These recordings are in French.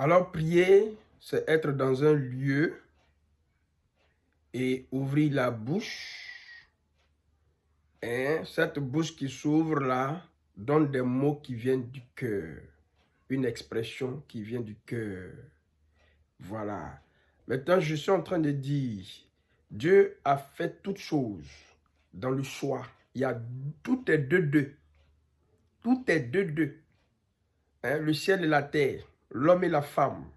Alors, prier, c'est être dans un lieu et ouvrir la bouche. Et cette bouche qui s'ouvre là donne des mots qui viennent du cœur. Une expression qui vient du cœur. Voilà. Maintenant, je suis en train de dire, Dieu a fait toutes choses dans le choix. Tout est de deux. Tout est de deux. Hein, le ciel et la terre, l'homme et la femme,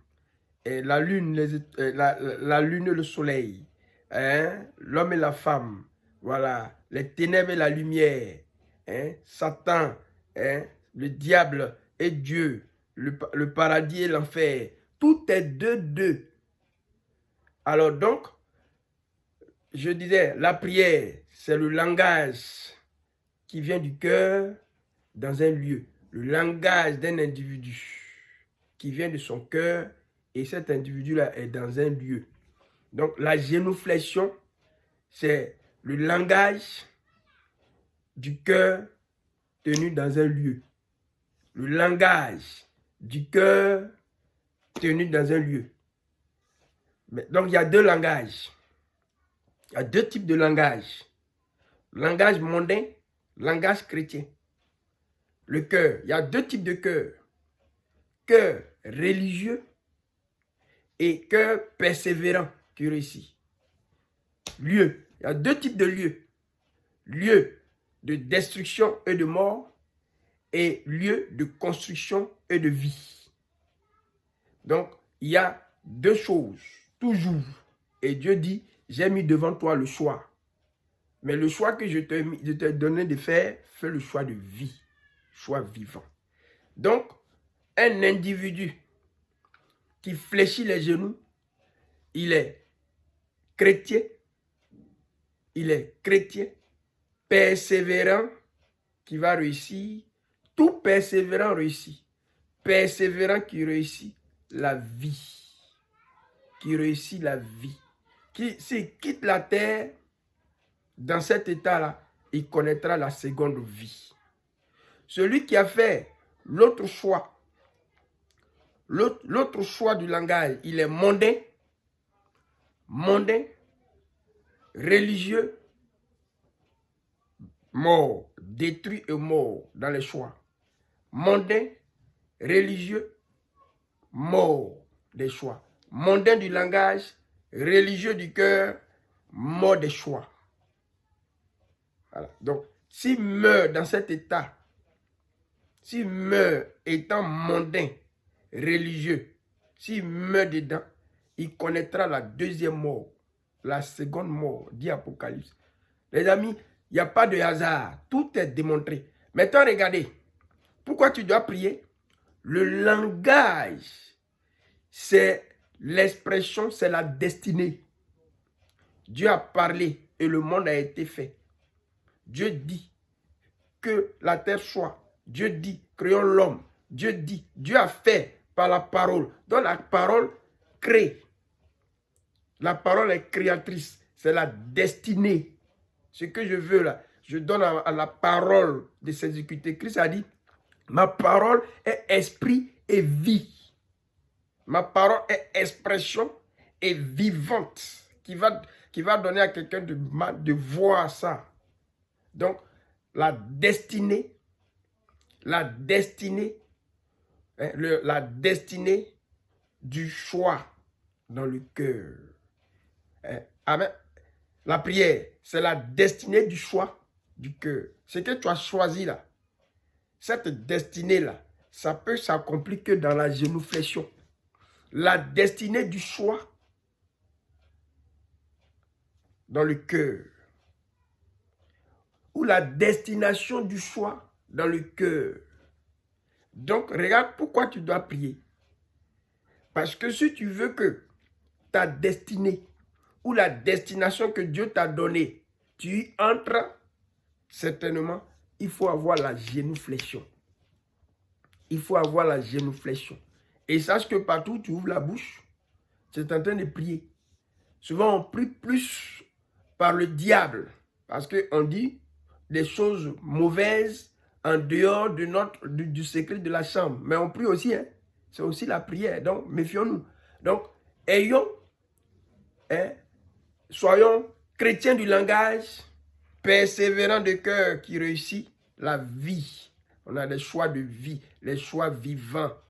et la lune, la lune et le soleil, hein, l'homme et la femme, voilà, les ténèbres et la lumière, hein, Satan, hein, le diable et Dieu, le paradis et l'enfer, tout est de deux. Alors donc, je disais, la prière, c'est le langage qui vient du cœur dans un lieu. Le langage d'un individu qui vient de son cœur et cet individu-là est dans un lieu. Donc, la génuflexion, c'est le langage du cœur tenu dans un lieu. Le langage du cœur tenu dans un lieu. Donc, il y a deux langages. Il y a deux types de langage. Langage mondain, langage chrétien. Le cœur, il y a deux types de cœur. Cœur religieux et cœur persévérant qui réussit. Lieu, il y a deux types de lieux. Lieu de destruction et de mort et lieu de construction et de vie. Donc, il y a deux choses, toujours. Et Dieu dit, j'ai mis devant toi le choix. Mais le choix que je t'ai donné de faire, fais le choix de vie. Choix vivant. Donc, un individu qui fléchit les genoux, il est chrétien, persévérant, qui va réussir. Tout persévérant réussit. Persévérant qui réussit la vie. Qui réussit la vie. Qui, s'il quitte la terre, dans cet état-là, il connaîtra la seconde vie. Celui qui a fait l'autre choix, l'autre choix du langage, il est mondain, religieux, mort, détruit et mort dans les choix. Mondain, religieux, mort des choix. Mondain du langage, religieux du cœur, mort des choix. Voilà. Donc, s'il meurt dans cet état, s'il meurt étant mondain, religieux, s'il meurt dedans, il connaîtra la deuxième mort, la seconde mort, dit Apocalypse. Les amis, il n'y a pas de hasard, tout est démontré. Maintenant, regardez, pourquoi tu dois prier? Le langage, c'est l'expression, c'est la destinée. Dieu a parlé et le monde a été fait. Dieu dit que la terre soit. Dieu dit, créons l'homme. Dieu dit, Dieu a fait par la parole. Donc la parole crée. La parole est créatrice. C'est la destinée. Ce que je veux là, je donne à la parole de s'exécuter. Christ a dit, ma parole est esprit et vie. Ma parole est expression et vivante. Qui va donner à quelqu'un de voir ça. Donc, la destinée du choix dans le cœur. Amen. La prière, c'est la destinée du choix du cœur. Ce que tu as choisi là, cette destinée-là, ça peut s'accomplir que dans la génuflexion. La destinée du choix dans le cœur. Ou la destination du choix dans le cœur. Donc, regarde pourquoi tu dois prier. Parce que si tu veux que ta destinée ou la destination que Dieu t'a donnée, tu y entres, certainement, il faut avoir la génuflexion. Il faut avoir la génuflexion. Et sache que partout où tu ouvres la bouche, tu es en train de prier. Souvent, on prie plus par le diable. Parce qu'on dit des choses mauvaises en dehors de du secret de la chambre. Mais on prie aussi, hein. C'est aussi la prière. Donc, méfions-nous. Donc, soyons chrétiens du langage, persévérants de cœur qui réussit la vie. On a des choix de vie, les choix vivants.